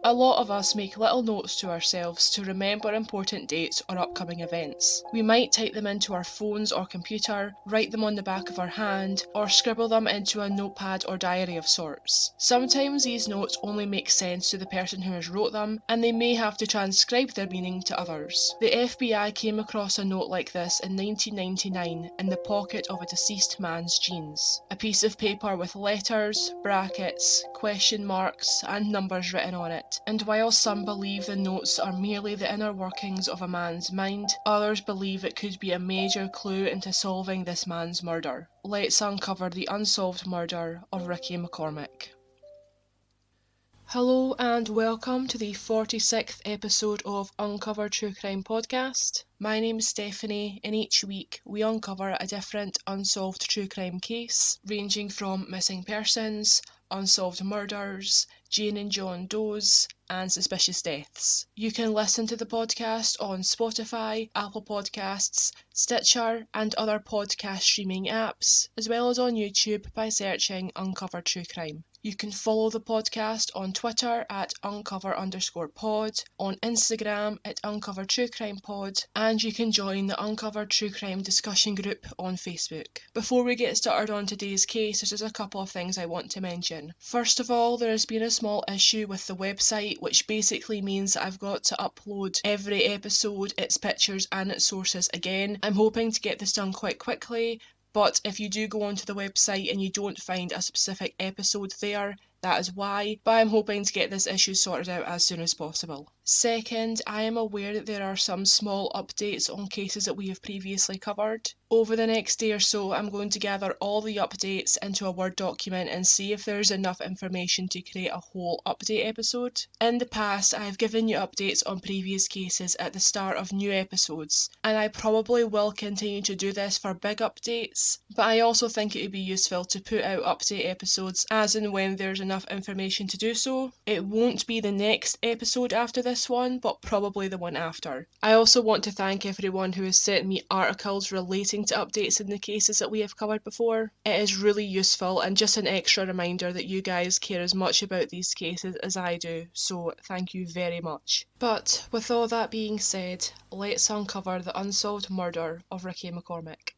A lot of us make little notes to ourselves to remember important dates or upcoming events. We might type them into our phones or computer, write them on the back of our hand, or scribble them into a notepad or diary of sorts. Sometimes these notes only make sense to the person who has wrote them, and they may have to transcribe their meaning to others. The FBI came across a note like this in 1999 in the pocket of a deceased man's jeans. A piece of paper with letters, brackets, question marks, and numbers written on it. And while some believe the notes are merely the inner workings of a man's mind, others believe it could be a major clue into solving this man's murder. Let's uncover the unsolved murder of Ricky McCormack. Hello and welcome to the 46th episode of Uncover True Crime Podcast. My name is Stephanie, and each week we uncover a different unsolved true crime case, ranging from missing persons, unsolved murders, Jane and John Does, and suspicious deaths. You can listen to the podcast on Spotify, Apple Podcasts, Stitcher, and other podcast streaming apps, as well as on YouTube by searching Uncover True Crime. You can follow the podcast on Twitter at uncover_pod, on Instagram at Uncover True Crime Pod, and you can join the Uncover True Crime discussion group on Facebook. Before we get started on today's case, there's just a couple of things I want to mention. First of all, there has been a small issue with the website, which basically means that I've got to upload every episode, its pictures and its sources again. I'm hoping to get this done quite quickly, but if you do go onto the website and you don't find a specific episode there, that is why, but I'm hoping to get this issue sorted out as soon as possible. Second, I am aware that there are some small updates on cases that we have previously covered. Over the next day or so, I'm going to gather all the updates into a Word document and see if there's enough information to create a whole update episode. In the past, I have given you updates on previous cases at the start of new episodes, and I probably will continue to do this for big updates, but I also think it would be useful to put out update episodes as and when there's enough information to do so. It won't be the next episode after this one, but probably the one after. I also want to thank everyone who has sent me articles relating to updates in the cases that we have covered before. It is really useful and just an extra reminder that you guys care as much about these cases as I do, so thank you very much. But with all that being said, let's uncover the unsolved murder of Ricky McCormack.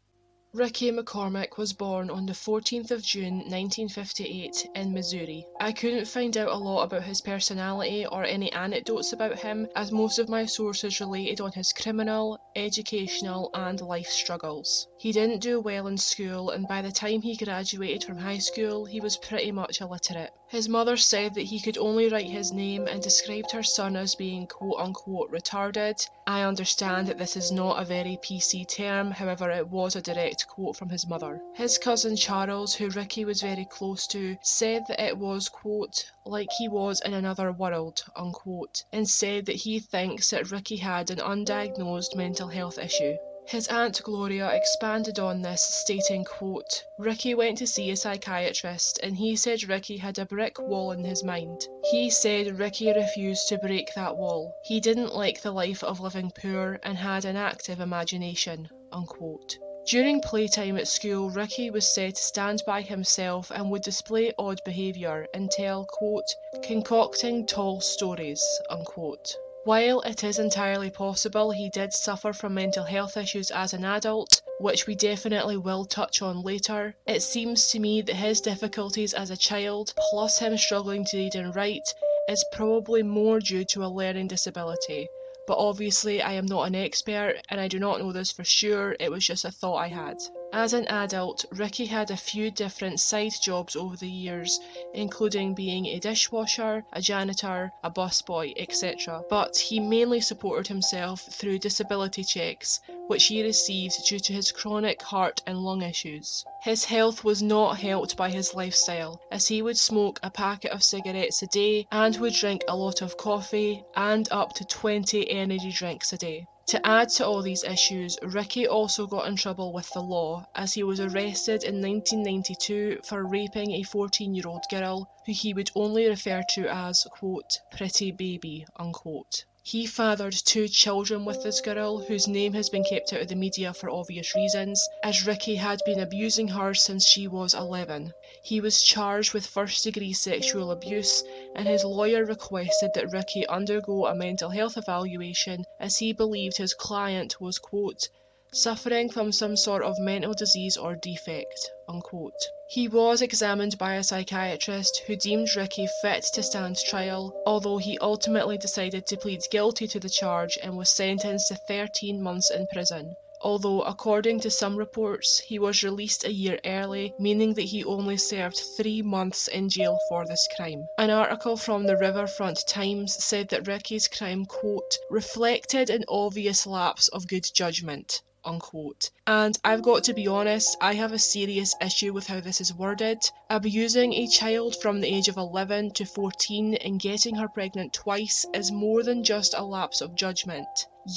Ricky McCormack was born on the 14th of June 1958 in Missouri. I couldn't find out a lot about his personality or any anecdotes about him, as most of my sources related on his criminal, educational and life struggles. He didn't do well in school, and by the time he graduated from high school, he was pretty much illiterate. His mother said that he could only write his name and described her son as being quote-unquote retarded. I understand that this is not a very PC term, however it was a direct quote from his mother. His cousin Charles, who Ricky was very close to, said that it was, quote, like he was in another world, unquote, and said that he thinks that Ricky had an undiagnosed mental health issue. His Aunt Gloria expanded on this, stating, quote, Ricky went to see a psychiatrist and he said Ricky had a brick wall in his mind. He said Ricky refused to break that wall. He didn't like the life of living poor and had an active imagination, unquote. During playtime at school, Ricky was said to stand by himself and would display odd behaviour until, quote, concocting tall stories, unquote. While it is entirely possible he did suffer from mental health issues as an adult, which we definitely will touch on later, it seems to me that his difficulties as a child, plus him struggling to read and write, is probably more due to a learning disability. But obviously I am not an expert and I do not know this for sure, it was just a thought I had. As an adult, Ricky had a few different side jobs over the years, including being a dishwasher, a janitor, a busboy, etc. But he mainly supported himself through disability checks, which he received due to his chronic heart and lung issues. His health was not helped by his lifestyle, as he would smoke a packet of cigarettes a day and would drink a lot of coffee and up to 20 energy drinks a day. To add to all these issues, Ricky also got in trouble with the law, as he was arrested in 1992 for raping a 14-year-old girl who he would only refer to as, quote, pretty baby, unquote. He fathered 2 children with this girl, whose name has been kept out of the media for obvious reasons, as Ricky had been abusing her since she was 11. He was charged with first-degree sexual abuse, and his lawyer requested that Ricky undergo a mental health evaluation as he believed his client was, quote, suffering from some sort of mental disease or defect, unquote. He was examined by a psychiatrist who deemed Ricky fit to stand trial, although he ultimately decided to plead guilty to the charge and was sentenced to 13 months in prison. Although, according to some reports, he was released a year early, meaning that he only served 3 months in jail for this crime. An article from the Riverfront Times said that Ricky's crime, quote, reflected an obvious lapse of good judgment, unquote. And I've got to be honest, I have a serious issue with how this is worded. Abusing a child from the age of 11 to 14 and getting her pregnant twice is more than just a lapse of judgment.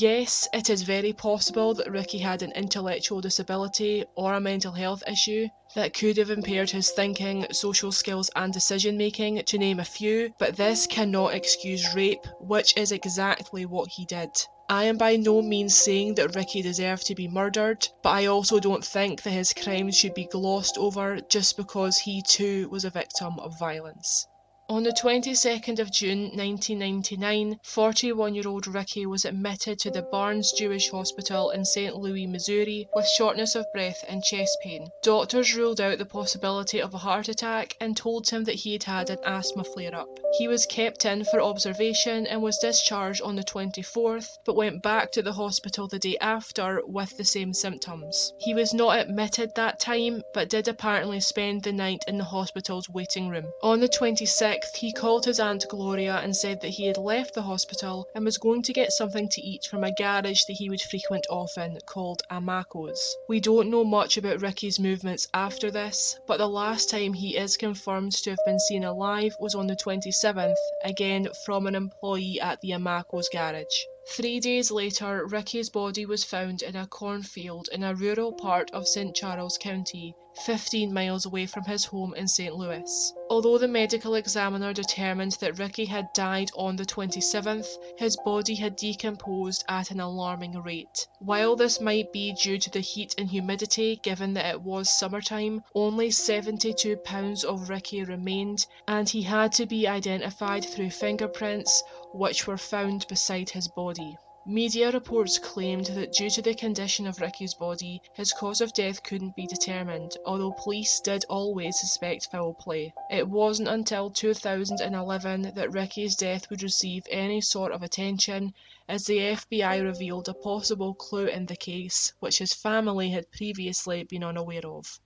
Yes, it is very possible that Ricky had an intellectual disability or a mental health issue that could have impaired his thinking, social skills and decision making, to name a few, but this cannot excuse rape, which is exactly what he did. I am by no means saying that Ricky deserved to be murdered, but I also don't think that his crimes should be glossed over just because he too was a victim of violence. On the 22nd of June 1999, 41-year-old Ricky was admitted to the Barnes Jewish Hospital in St. Louis, Missouri, with shortness of breath and chest pain. Doctors ruled out the possibility of a heart attack and told him that he had had an asthma flare-up. He was kept in for observation and was discharged on the 24th, but went back to the hospital the day after with the same symptoms. He was not admitted that time, but did apparently spend the night in the hospital's waiting room. On the 26th, he called his Aunt Gloria and said that he had left the hospital and was going to get something to eat from a garage that he would frequent often, called a Macco's. We don't know much about Ricky's movements after this, but the last time he is confirmed to have been seen alive was on the 27th, again from an employee at the Amaco's garage. 3 days later, Ricky's body was found in a cornfield in a rural part of St. Charles County, 15 miles away from his home in St. Louis. Although the medical examiner determined that Ricky had died on the 27th, his body had decomposed at an alarming rate. While this might be due to the heat and humidity, given that it was summertime, only 72 pounds of Ricky remained, and he had to be identified through fingerprints, which were found beside his body. Media reports claimed that due to the condition of Ricky's body, his cause of death couldn't be determined, although police did always suspect foul play. It wasn't until 2011 that Ricky's death would receive any sort of attention, as the FBI revealed a possible clue in the case, which his family had previously been unaware of.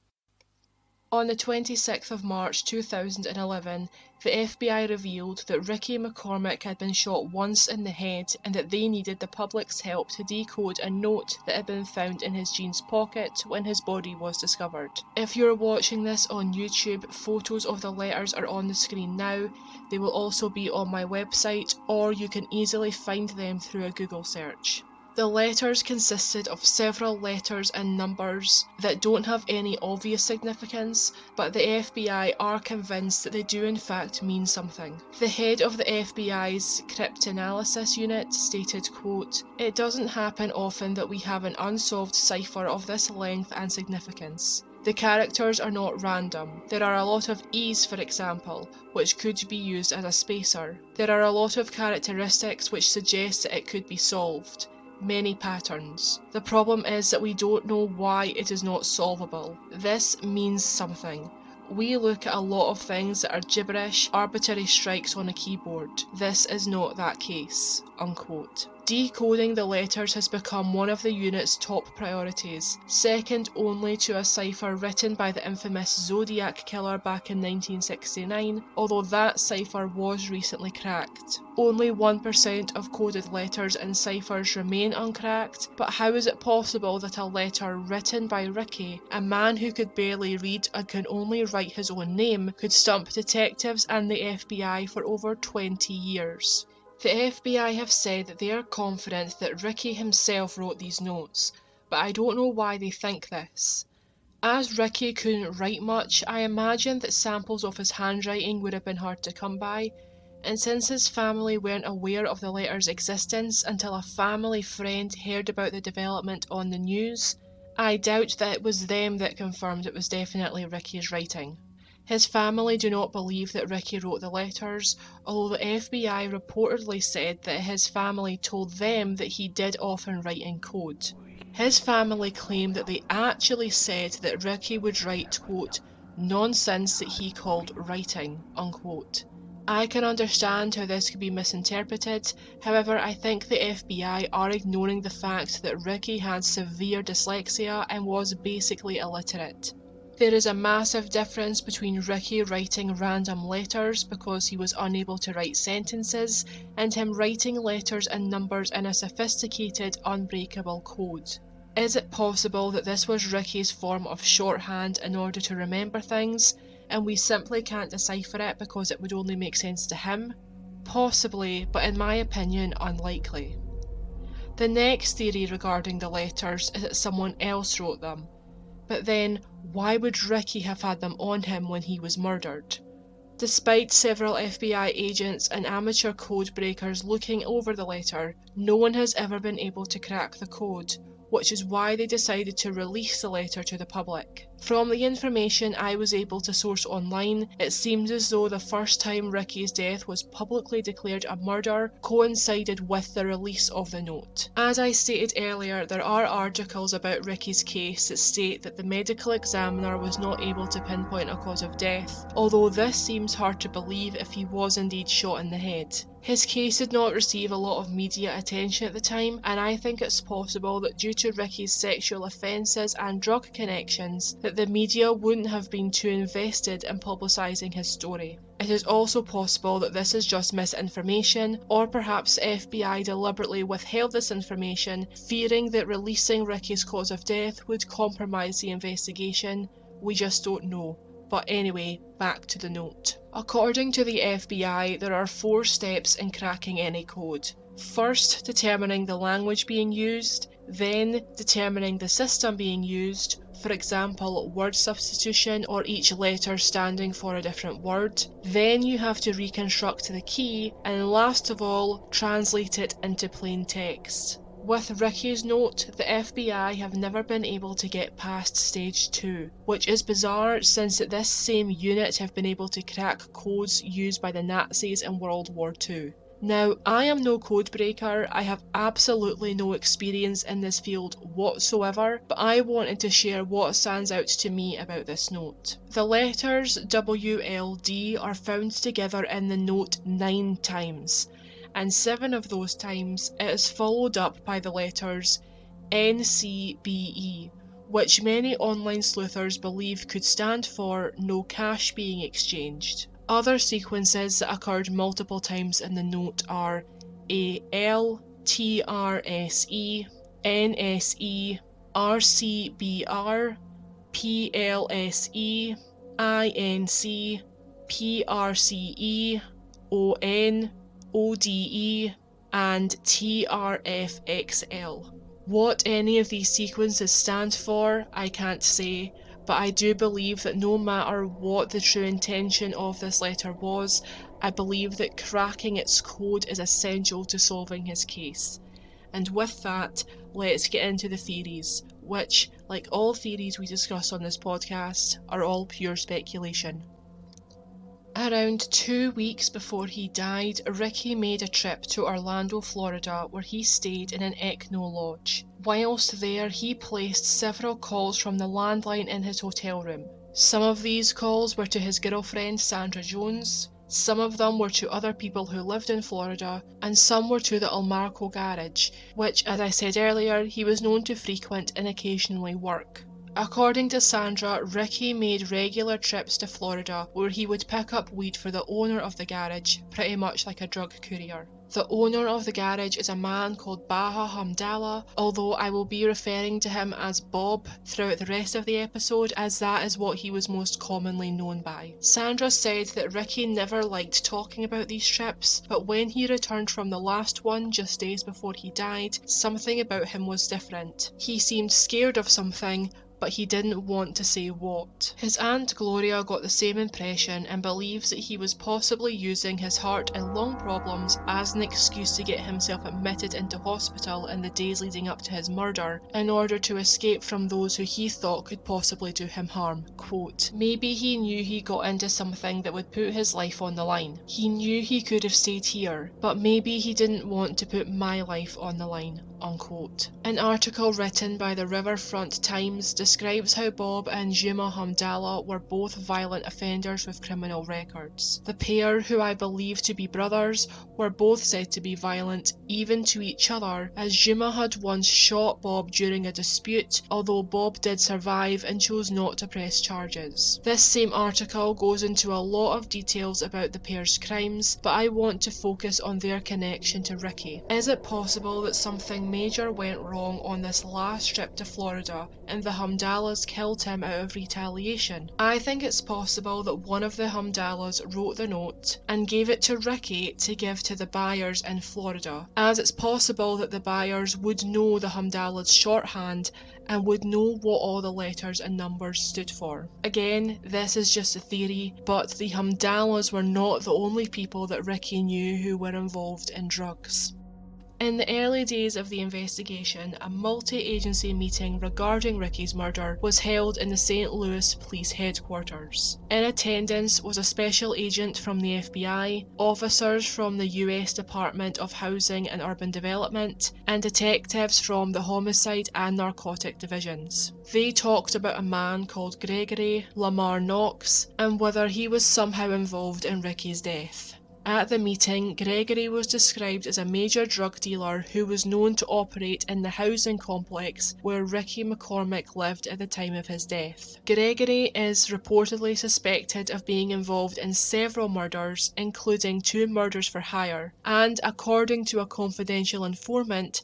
On the 26th of March 2011, the FBI revealed that Ricky McCormack had been shot once in the head and that they needed the public's help to decode a note that had been found in his jeans pocket when his body was discovered. If you're watching this on YouTube, photos of the letters are on the screen now. They will also be on my website, or you can easily find them through a Google search. The letters consisted of several letters and numbers that don't have any obvious significance, but the FBI are convinced that they do in fact mean something. The head of the FBI's cryptanalysis unit stated, quote, "It doesn't happen often that we have an unsolved cipher of this length and significance. The characters are not random. There are a lot of E's, for example, which could be used as a spacer. There are a lot of characteristics which suggest that it could be solved. Many patterns. The problem is that we don't know why it is not solvable. This means something. We look at a lot of things that are gibberish, arbitrary strikes on a keyboard. This is not that case," unquote. Decoding the letters has become one of the unit's top priorities, second only to a cipher written by the infamous Zodiac killer back in 1969, although that cipher was recently cracked. Only 1% of coded letters and ciphers remain uncracked, but how is it possible that a letter written by Ricky, a man who could barely read and can only write his own name, could stump detectives and the FBI for over 20 years? The FBI have said that they are confident that Ricky himself wrote these notes, but I don't know why they think this. As Ricky couldn't write much, I imagine that samples of his handwriting would have been hard to come by, and since his family weren't aware of the letter's existence until a family friend heard about the development on the news, I doubt that it was them that confirmed it was definitely Ricky's writing. His family do not believe that Ricky wrote the letters, although the FBI reportedly said that his family told them that he did often write in code. His family claim that they actually said that Ricky would write, quote, nonsense that he called writing, unquote. I can understand how this could be misinterpreted, however I think the FBI are ignoring the fact that Ricky had severe dyslexia and was basically illiterate. There is a massive difference between Ricky writing random letters because he was unable to write sentences and him writing letters and numbers in a sophisticated, unbreakable code. Is it possible that this was Ricky's form of shorthand in order to remember things, and we simply can't decipher it because it would only make sense to him? Possibly, but in my opinion, unlikely. The next theory regarding the letters is that someone else wrote them. But then, why would Ricky have had them on him when he was murdered? Despite several FBI agents and amateur code breakers looking over the letter, no one has ever been able to crack the code, which is why they decided to release the letter to the public. From the information I was able to source online, it seems as though the first time Ricky's death was publicly declared a murder coincided with the release of the note. As I stated earlier, there are articles about Ricky's case that state that the medical examiner was not able to pinpoint a cause of death, although this seems hard to believe if he was indeed shot in the head. His case did not receive a lot of media attention at the time, and I think it's possible that due to Ricky's sexual offences and drug connections, that the media wouldn't have been too invested in publicising his story. It is also possible that this is just misinformation, or perhaps FBI deliberately withheld this information, fearing that releasing Ricky's cause of death would compromise the investigation. We just don't know. But anyway, back to the note. According to the FBI, there are 4 steps in cracking any code. First, determining the language being used, then determining the system being used, for example, word substitution or each letter standing for a different word. Then you have to reconstruct the key, and last of all, translate it into plain text. With Ricky's note, the FBI have never been able to get past stage 2, which is bizarre since this same unit have been able to crack codes used by the Nazis in World War II. Now, I am no code breaker, I have absolutely no experience in this field whatsoever, but I wanted to share what stands out to me about this note. The letters WLD are found together in the note 9 times. And 7 of those times it is followed up by the letters NCBE, which many online sleuthers believe could stand for no cash being exchanged. Other sequences that occurred multiple times in the note are AL, TRSE, NSE, RCBR, PLSE, INC, PRCE, ON, ODE, and TRFXL. What any of these sequences stand for, I can't say, but I do believe that no matter what the true intention of this letter was, I believe that cracking its code is essential to solving his case. And with that, let's get into the theories, which, like all theories we discuss on this podcast, are all pure speculation. Around 2 weeks before he died, Ricky made a trip to Orlando, Florida, where he stayed in an ethno lodge. Whilst there, he placed several calls from the landline in his hotel room. Some of these calls were to his girlfriend Sandra Jones, some of them were to other people who lived in Florida, and some were to the El Marco garage, which, as I said earlier, he was known to frequent and occasionally work. According to Sandra, Ricky made regular trips to Florida where he would pick up weed for the owner of the garage, pretty much like a drug courier. The owner of the garage is a man called Baha Hamdallah, although I will be referring to him as Bob throughout the rest of the episode, as that is what he was most commonly known by. Sandra said that Ricky never liked talking about these trips, but when he returned from the last one just days before he died, something about him was different. He seemed scared of something, but he didn't want to say what. His Aunt Gloria got the same impression and believes that he was possibly using his heart and lung problems as an excuse to get himself admitted into hospital in the days leading up to his murder in order to escape from those who he thought could possibly do him harm. Quote, "Maybe he knew he got into something that would put his life on the line. He knew he could have stayed here, but maybe he didn't want to put my life on the line." Unquote. An article written by the Riverfront Times describes how Bob and Juma Hamdallah were both violent offenders with criminal records. The pair, who I believe to be brothers, were both said to be violent, even to each other, as Juma had once shot Bob during a dispute, although Bob did survive and chose not to press charges. This same article goes into a lot of details about the pair's crimes, but I want to focus on their connection to Ricky. Is it possible that something major went wrong on this last trip to Florida and the Hamdallahs killed him out of retaliation? I think it's possible that one of the Hamdallahs wrote the note and gave it to Ricky to give to the Byers in Florida, as it's possible that the Byers would know the Hamdallahs' shorthand and would know what all the letters and numbers stood for. Again, this is just a theory, but the Hamdallahs were not the only people that Ricky knew who were involved in drugs. In the early days of the investigation, a multi-agency meeting regarding Ricky's murder was held in the St. Louis Police Headquarters. In attendance was a special agent from the FBI, officers from the US Department of Housing and Urban Development, and detectives from the Homicide and Narcotic Divisions. They talked about a man called Gregory Lamar Knox and whether he was somehow involved in Ricky's death. At the meeting, Gregory was described as a major drug dealer who was known to operate in the housing complex where Ricky McCormack lived at the time of his death. Gregory is reportedly suspected of being involved in several murders, including 2 murders for hire, and according to a confidential informant,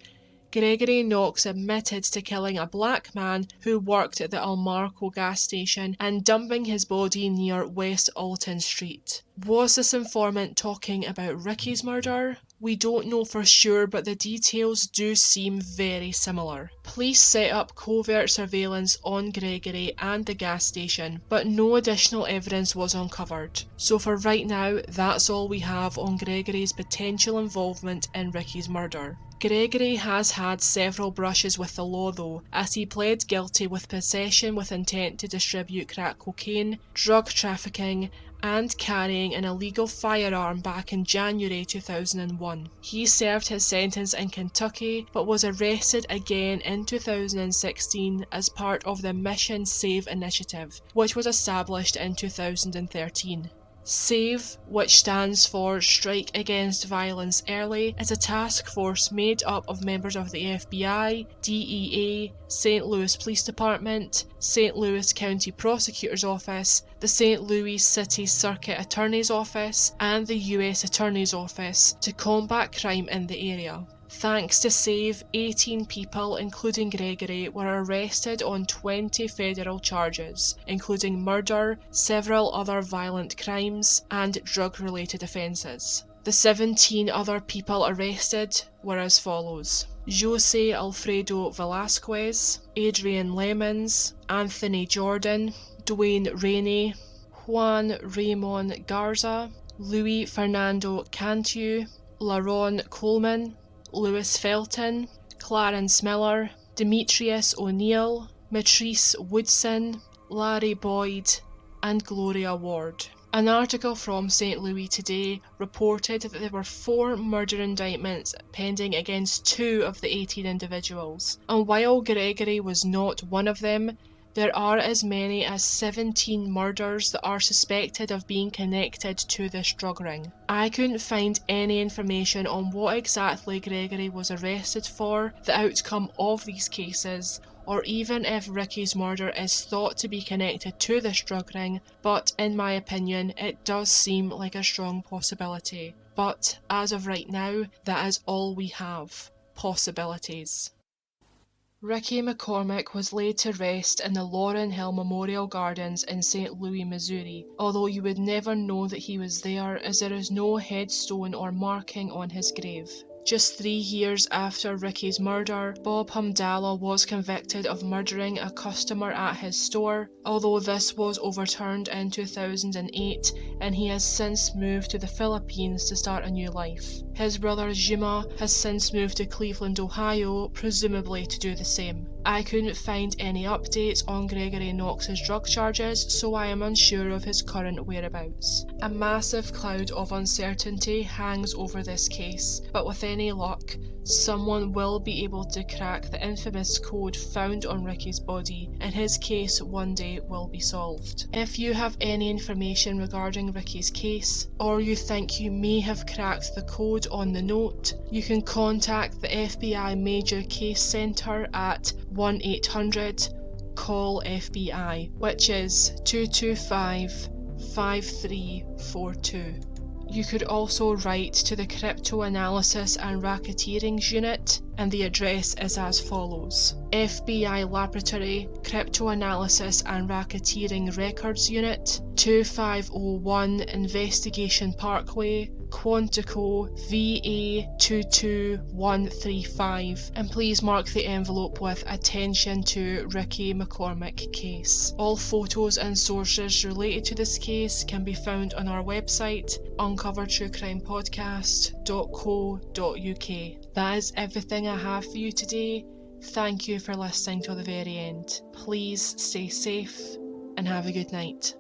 Gregory Knox admitted to killing a black man who worked at the Almarco gas station and dumping his body near West Alton Street. Was this informant talking about Ricky's murder? We don't know for sure, but the details do seem very similar. Police set up covert surveillance on Gregory and the gas station, but no additional evidence was uncovered. So for right now, that's all we have on Gregory's potential involvement in Ricky's murder. Gregory has had several brushes with the law though, as he pled guilty with possession with intent to distribute crack cocaine, drug trafficking, and carrying an illegal firearm back in January 2001. He served his sentence in Kentucky, but was arrested again in 2016 as part of the Mission SAVE initiative, which was established in 2013. SAVE, which stands for Strike Against Violence Early, is a task force made up of members of the FBI, DEA, St. Louis Police Department, St. Louis County Prosecutor's Office, the St. Louis City Circuit Attorney's Office, and the US Attorney's Office to combat crime in the area. Thanks to SAVE, 18 people, including Gregory, were arrested on 20 federal charges, including murder, several other violent crimes, and drug-related offences. The 17 other people arrested were as follows: Jose Alfredo Velasquez, Adrian Lemons, Anthony Jordan, Dwayne Rainey, Juan Ramon Garza, Luis Fernando Cantu, LaRon Coleman, Lewis Felton, Clarence Miller, Demetrius O'Neill, Matrice Woodson, Larry Boyd, and Gloria Ward. An article from St. Louis Today reported that there were 4 murder indictments pending against 2 of the 18 individuals, and while Gregory was not one of them, there are as many as 17 murders that are suspected of being connected to this drug ring. I couldn't find any information on what exactly Gregory was arrested for, the outcome of these cases, or even if Ricky's murder is thought to be connected to this drug ring, but in my opinion it does seem like a strong possibility. But as of right now, that is all we have. Possibilities. Ricky McCormack was laid to rest in the Laurel Hill Memorial Gardens in St. Louis, Missouri, although you would never know that he was there as there is no headstone or marking on his grave. Just 3 years after Ricky's murder, Bob Hamdallah was convicted of murdering a customer at his store, although this was overturned in 2008 and he has since moved to the Philippines to start a new life. His brother Jima has since moved to Cleveland, Ohio, presumably to do the same. I couldn't find any updates on Gregory Knox's drug charges, so I am unsure of his current whereabouts. A massive cloud of uncertainty hangs over this case, but with any luck, someone will be able to crack the infamous code found on Ricky's body, and his case one day will be solved. If you have any information regarding Ricky's case, or you think you may have cracked the code on the note, you can contact the FBI Major Case Centre at 1-800-CALL-FBI, which is 225-5342. You could also write to the Cryptanalysis and Racketeerings Unit, and the address is as follows: FBI Laboratory, Cryptanalysis and Racketeering Records Unit, 2501 Investigation Parkway, Quantico, VA 22135, and please mark the envelope with "Attention to Ricky McCormack case." All photos and sources related to this case can be found on our website, uncovertruecrimepodcast.co.uk. That is everything I have for you today. Thank you for listening till the very end. Please stay safe and have a good night.